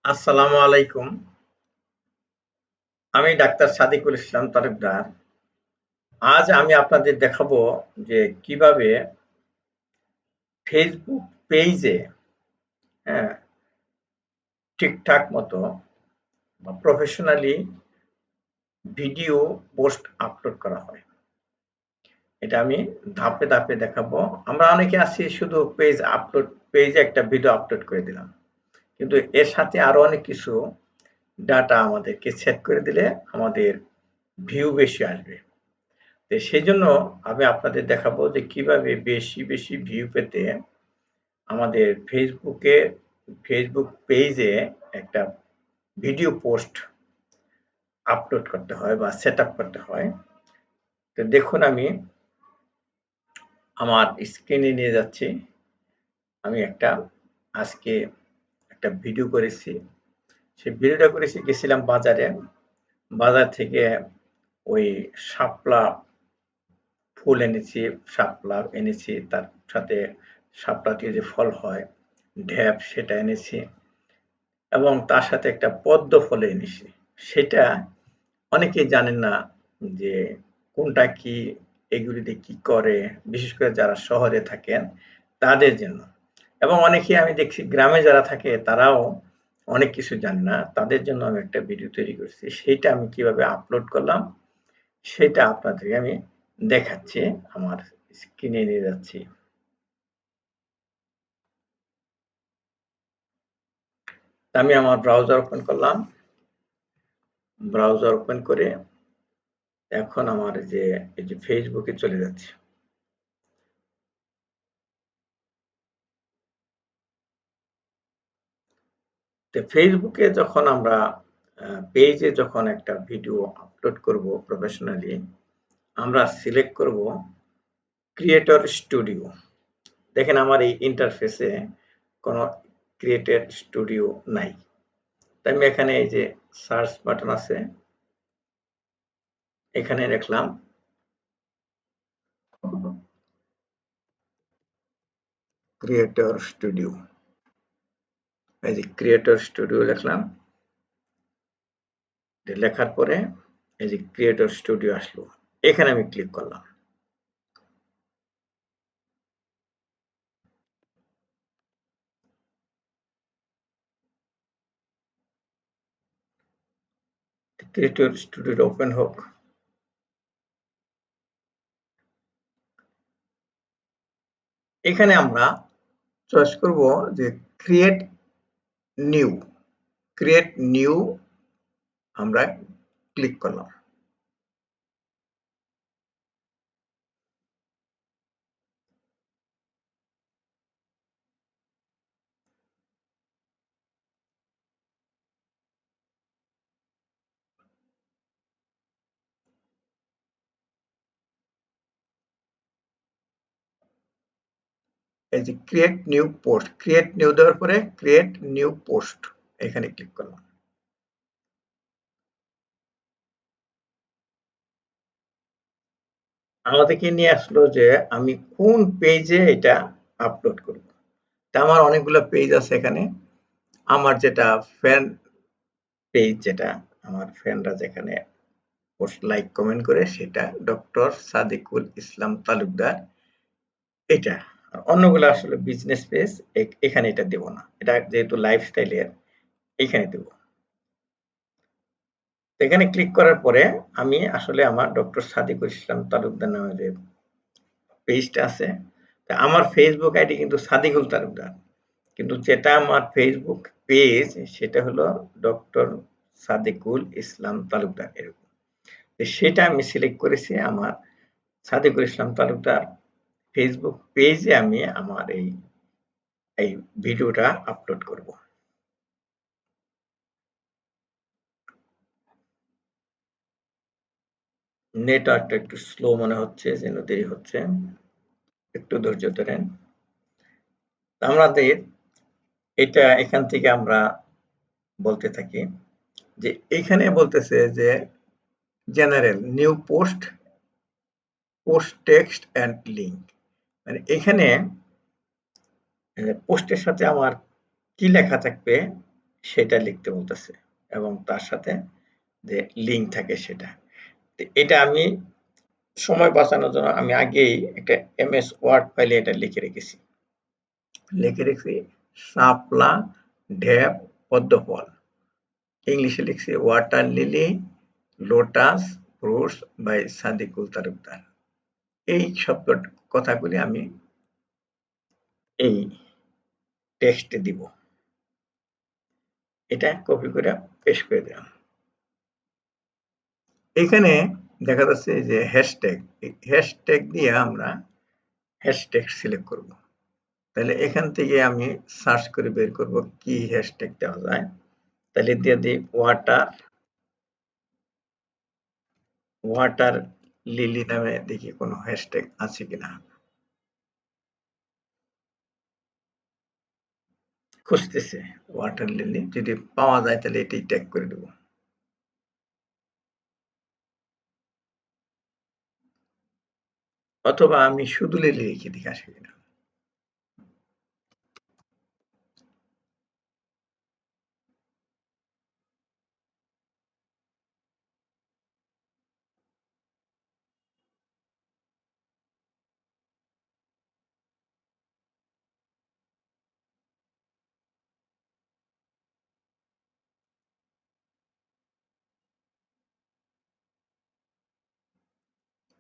আসসালামু আলাইকুম। আমি ডাক্তার সাদেকুল ইসলাম তালুকদার। আজ আমি আপনাদের দেখাবো যে কিভাবে ফেসবুক পেজে হ্যাঁ, ঠিকঠাক মতো বা প্রফেশনালি ভিডিও পোস্ট আপলোড করা হয়। এটা আমি ধাপে ধাপে দেখাবো। আমরা অনেকে আছি শুধু পেজে একটা ভিডিও আপলোড করে দিলাম। কিন্তু এর সাথে আরো অনেক কিছু ডাটা আমাদেরকে সেট করে দিলে আমাদের ভিউ বেশি আসবে। তো সেজন্য আমি আপনাদের দেখাবো যে কিভাবে বেশি বেশি ভিউ পেতে আমাদের ফেসবুক পেজে একটা ভিডিও পোস্ট আপলোড করতে হয় বা সেট আপ করতে হয়। তো দেখুন আমি আমার স্ক্রিনে নিয়ে যাচ্ছি। আমি আজকে একটা ভিডিও করেছি। সেই ভিডিওটা করেছি, গেছিলাম বাজারে। বাজার থেকে ওই শাপলা ফুল এনেছি, শাপলা এনেছি, তার সাথে শাপলা দিয়ে যে ফল হয় ঢ্যাপ সেটা এনেছি এবং তার সাথে একটা পদ্ম ফল এনেছি। সেটা অনেকেই জানেন না যে কোনটা কি, এগুলি দিয়ে কি করে, বিশেষ করে যারা শহরে থাকেন তাদের জন্য। এবং অনেকেই আমি দেখছি গ্রামে যারা থাকে তারাও অনেক কিছু জানে না, তাদের জন্য আমি একটা ভিডিও তৈরি করছি। সেইটা আমি কিভাবে আপলোড করলাম সেটা আপনাদেরকে আমি দেখাচ্ছি। আমার স্ক্রিনে নিয়ে যাচ্ছি। আমি আমার ব্রাউজার ওপেন করলাম। ব্রাউজার ওপেন করে এখন আমার এই যে ফেসবুকে চলে যাচ্ছে। তো ফেসবুকে যখন আমরা পেজে যখন একটা ভিডিও আপলোড করব প্রফেশনালি, আমরা সিলেক্ট করব ক্রিয়েটর স্টুডিও। দেখেন আমার এই ইন্টারফেসে কোনো ক্রিয়েটর স্টুডিও নাই। তাই আমি এখানে এই যে সার্চ বাটন আছে, এখানে লিখলাম ক্রিয়েটর স্টুডিও। এই যে ক্রিয়েটর স্টুডিও লিখলাম। লেখার পরে এই যে ক্রিয়েটর স্টুডিও আসলো, এখানে আমি ক্লিক করলাম। ক্রিয়েটর স্টুডিও ওপেন হোক। এখানে আমরা চয়েস করব যে ক্রিয়েট নিউ। ক্রিয়েট নিউ আমরা ক্লিক করলাম। এই যে create new post, create new দেওয়ার পরে ক্রিয়েট নিউ পোস্ট এখানে ক্লিক করলাম। আমাদেরকে নিয়ে আসলো যে আমি কোন পেজে এটা আপলোড করব। তা আমার অনেকগুলো পেজ আছে এখানে। আমার যেটা ফ্যান পেজ, যেটা আমার ফ্যানরা যেখানে পোস্ট লাইক কমেন্ট করে, সেটা ডক্টর সাদেকুল ইসলাম তালুকদার, এটা। আর অন্যগুলো আসলে বিজনেস পেজ, এখানে এটা দেব না। এটা যেহেতু লাইফস্টাইলের, এইখানে দেব। এখানে ক্লিক করার পরে আমি আসলে আমার ডক্টর সাদেকুল ইসলাম তালুকদার নামে যে পেজটা আছে, তা আমার ফেসবুক আইডি কিন্তু সাদেকুল তালুকদার, কিন্তু যেটা আমার ফেসবুক পেজ সেটা হলো ডক্টর সাদেকুল ইসলাম তালুকদার, এরকম। তো সেটা আমি সিলেক্ট করেছি। আমার সাদেকুল ইসলাম তালুকদার ফেসবুক পেজে আমি আমার এই ভিডিওটা আপলোড করব। নেটওয়ার্কটা একটু স্লো মনে হচ্ছে, যেন দেরি হচ্ছে, একটু ধৈর্য ধরেন। আমাদের এটা এখান থেকে আমরা বলতে থাকি যে এখানে বলতেছে যে general new post, post text and link. মানে এখানে পোস্টের সাথে আমার কি লেখা থাকবে সেটা লিখতে বলতেছে এবং তার সাথে যে লিঙ্ক থাকে সেটা। এটা আমি সময় বাঁচানোর জন্য আমি আগেই একটা এমএস ওয়ার্ড ফাইলে এটা লিখে রেখেছি। লিখে রেখেছি শাপলা ঢেপ পদ্মফল। ইংলিশে লিখছি water lily lotus fruits by Sadekul Talukdar. এই শব্দ কথাগুলি আমি এই টেক্সটে দিব। এটা কপি করে পেস্ট করে দিলাম। এখানে দেখা যাচ্ছে যে হ্যাশট্যাগ, হ্যাশট্যাগ দিয়ে আমরা হ্যাশট্যাগ সিলেক্ট করব। তাহলে এখান থেকে আমি সার্চ করে বের করব কি হ্যাশট্যাগ দেওয়া যায়। তাহলে দিয়ে দিই ওয়াটার লিলি নামে দেখি কোনো হ্যাশট্যাগ আছে কিনা। খুঁজতেছে ওয়াটার লিলি, যদি পাওয়া যায় তাহলে এটাই ট্যাগ করে দেব। অথবা আমি শুধু লিলি লিখে দেখে আসি কিনা।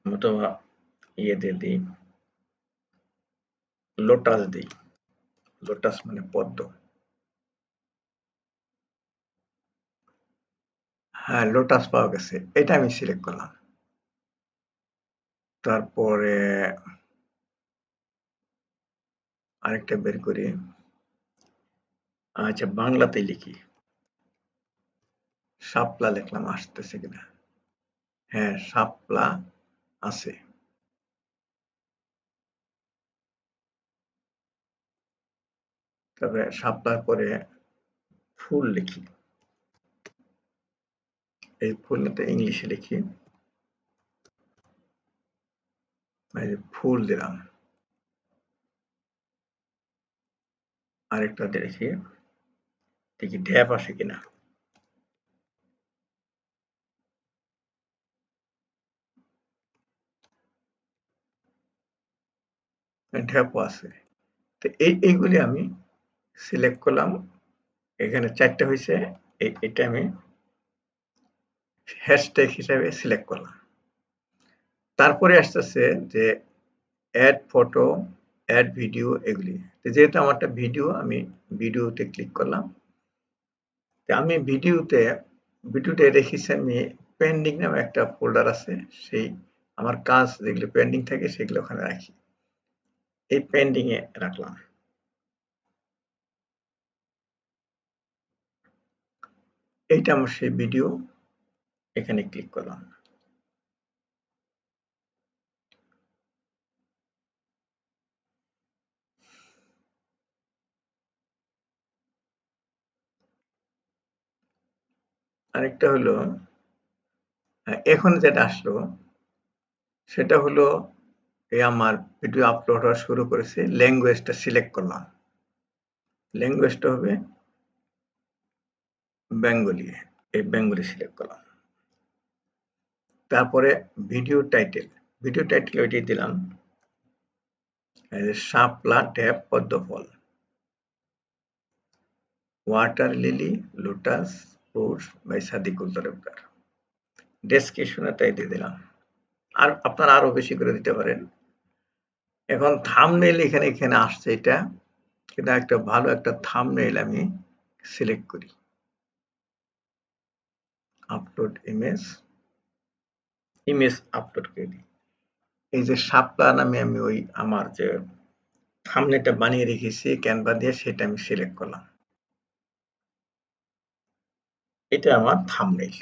অথবা ইয়ে দিয়ে দিই, লোটাস দিই। লোটাস মানে পদ্ম। হ্যাঁ, লোটাস পাওয়া গেছে, এটা আমি সিলেক্ট করলাম। তারপরে আরেকটা বের করি। আচ্ছা, বাংলাতে লিখি। শাপলা লিখলাম, আসতেছে কিনা। হ্যাঁ, শাপলা আছে। তারপরে শাপলার পরে ফুল লিখি। এই ফুলটা ইংলিশে লিখি। ফুল দিলাম। আরেকটা দেখি, দেখি ঢ্যাপ আসে কিনা। ঢ্যাপও আছে। তো এইগুলি আমি সিলেক্ট করলাম। এখানে ৪ টা হইছে। এটা আমি হ্যাশট্যাগ হিসাবে সিলেক্ট করলাম। তারপরে আসতেছে যে অ্যাড ফটো, অ্যাড ভিডিও এগুলি। যেহেতু আমারটা ভিডিও, আমি ভিডিওতে ক্লিক করলাম। আমি ভিডিওতে রেখেছি আমি পেন্ডিং নামে একটা ফোল্ডার আছে, সেই আমার কাজ যেগুলো পেন্ডিং থাকে সেগুলো ওখানে রাখি। এই পেন্ডিং এ রাখলাম। এইটা আমার সেই ভিডিও, এখানে ক্লিক করলাম। আরেকটা হলো, এখন যেটা আসলো সেটা হলো এই আমার ভিডিও আপলোড হওয়া শুরু করেছে, ল্যাঙ্গুয়েজটা সিলেক্ট করলাম। ল্যাঙ্গুয়েজটা হবে বেঙ্গলি। এই বেঙ্গলি সিলেক্ট করলাম। তারপরে ভিডিও টাইটেল ওইটাই দিলাম, শাপলা ঢেপ পদ্মফল, water lily lotus fruits by Sadekul Talukdar. ডেসক্রিপশনে তাই দিয়ে দিলাম। আর আপনারা আরো বেশি করে দিতে পারেন। এখন থাম্বনেইল এখানে আসছে এটা, কিন্তু একটা ভালো একটা থাম্বনেইল আমি সিলেক্ট করি। আপলোড ইমেজ আপলোড করে দিই। এই যে শাপলা নামে আমি ওই আমার যে থাম্বনেইলটা বানিয়ে রেখেছি ক্যানভা দিয়ে, সেটা আমি সিলেক্ট করলাম। এটা আমার থাম্বনেইল।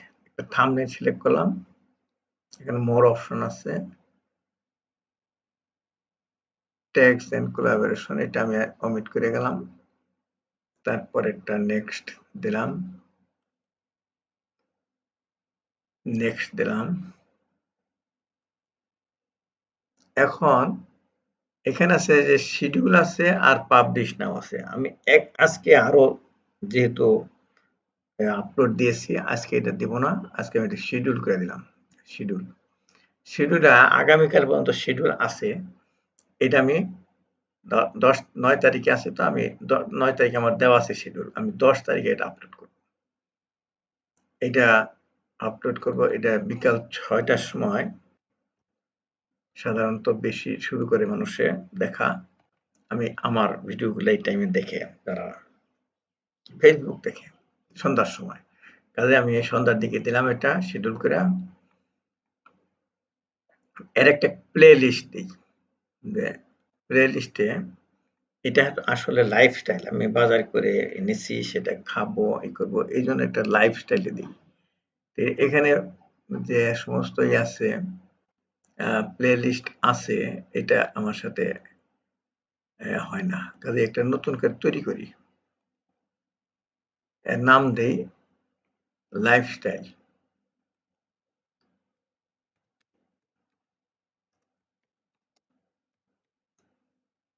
থাম্বনেইল সিলেক্ট করলাম। এখানে মোর অপশন আছে, ট্যাগস এন্ড কোলাবোরেশন, এটা আমি অমিট করে গেলাম। তারপরেরটা নেক্সট দিলাম, নেক্সট দিলাম। এখন এখানে আছে যে শিডিউল আছে আর পাবলিশ নাও আছে। আমি আজকে আরো যেহেতু আপলোড দিয়েছি, আজকে এটা দিব না, আজকে আমি এটা শিডিউল করে দিলাম। শিডিউলটা আগামীকাল পর্যন্ত শিডিউল আছে। এটা আমি 9 তারিখে আছে, তো আমি 9 তারিখে আমার দেওয়া আছে শিডিউল, আমি 10 তারিখে এটা আপলোড করব। এটা বিকাল 6টার সময় সাধারণত বেশি শুরু করে মানুষে দেখা। আমি আমার ভিডিওগুলো এই টাইমে দেখে, তারা ফেসবুক দেখে সন্ধ্যার সময়, কাজে আমি এই সন্ধ্যার দিকে দিলাম এটা শিডিউল করে। এর একটা প্লে লিস্ট দিই, প্লে লিস্টে এটা আসলে লাইফস্টাইল, আমি বাজার করে এনেছি, সেটা খাবো, এই করবো, এই জন্য একটা লাইফস্টাইলে দিই। এখানে যে সমস্ত আছে প্লে লিস্ট আছে, এটা আমার সাথে হয় না, কাজে একটা নতুন করে তৈরি করি, এর নাম দেই lifestyle.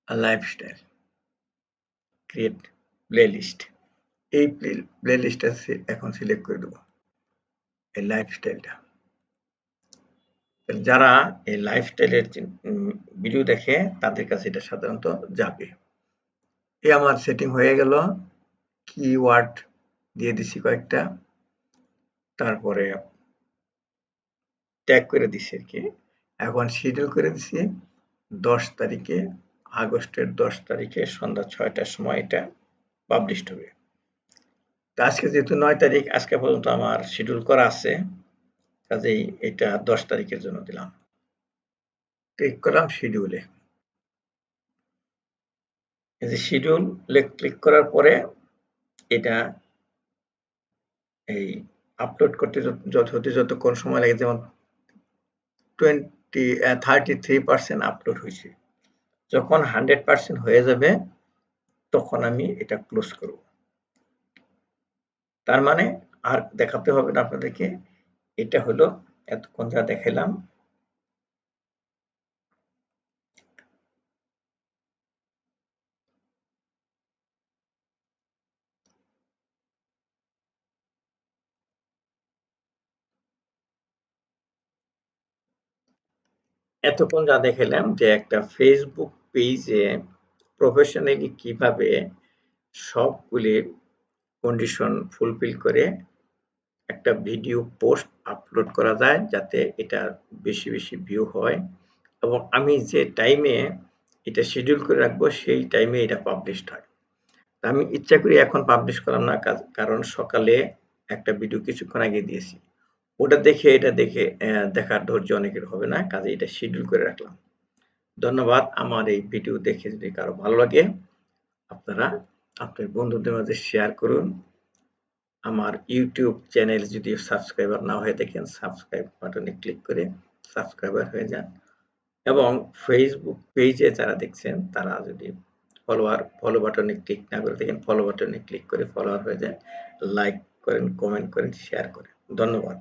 Lifestyle create playlist, এই প্লে লিস্টটা এখন সিলেক্ট করে দেবো, এই লাইফস্টাইলটা। যারা এই লাইফস্টাইলের ভিডিও দেখে তাদের কাছে এটা সাধারণত যাবে। এই আমার সেটিং হয়ে গেল, কিওয়ার্ড দিয়ে দিছি কয়েকটা, তারপরে ট্যাগ করে দিছি আর কি। এখন শিডিউল করে দিছি 10 তারিখে, আগস্টের 10 তারিখে সন্ধ্যা 6টার সময় এটা পাবলিশড হবে। তো আজকে যেহেতু 9 তারিখ, আজকে পর্যন্ত আমার শিডিউল করা আছে, কাজেই এটা 10 তারিখের জন্য দিলাম। ক্লিক করলাম শিডিউলে। এই যে শিডিউল ক্লিক করার পরে এটা এই আপলোড করতে যতক্ষণ সময় লাগে, যেমন 33% আপলোড হয়েছে। যখন 100% হয়ে যাবে তখন আমি এটা ক্লোজ করব। তার মানে আর দেখাতে হবে না আপনাদেরকে। এটা হলো এতক্ষণ যা দেখালাম, এতক্ষণ যা দেখালাম যে একটা ফেসবুক পেজে প্রফেশনালি কিভাবে সবগুলি কন্ডিশন ফুলফিল করে একটা ভিডিও পোস্ট আপলোড করা যায়, যাতে এটা বেশি বেশি ভিউ হয়, এবং আমি যে টাইমে এটা শিডিউল করে রাখবো সেই টাইমে এটা পাবলিশড হয়। আমি ইচ্ছা করি এখন পাবলিশ করলাম না, কারণ সকালে একটা ভিডিও কিছুক্ষণ আগে দিয়েছি, ওটা দেখে এটা দেখে দেখার ধৈর্য অনেকের হবে না, কাজে এটা শিডিউল করে রাখলাম। ধন্যবাদ। আমার এই ভিডিও দেখে যদি কারো ভালো লাগে, আপনারা আপনার বন্ধুদের মাঝে শেয়ার করুন। আমার ইউটিউব চ্যানেল যদি সাবস্ক্রাইবার না হয়ে থাকেন, সাবস্ক্রাইব বাটনে ক্লিক করে সাবস্ক্রাইবার হয়ে যান, এবং ফেসবুক পেজে যারা দেখছেন তারা যদি ফলো বাটনে ক্লিক না করে থাকেন, ফলো বাটনে ক্লিক করে ফলোয়ার হয়ে যান, লাইক করেন, কমেন্ট করেন, শেয়ার করেন। ধন্যবাদ।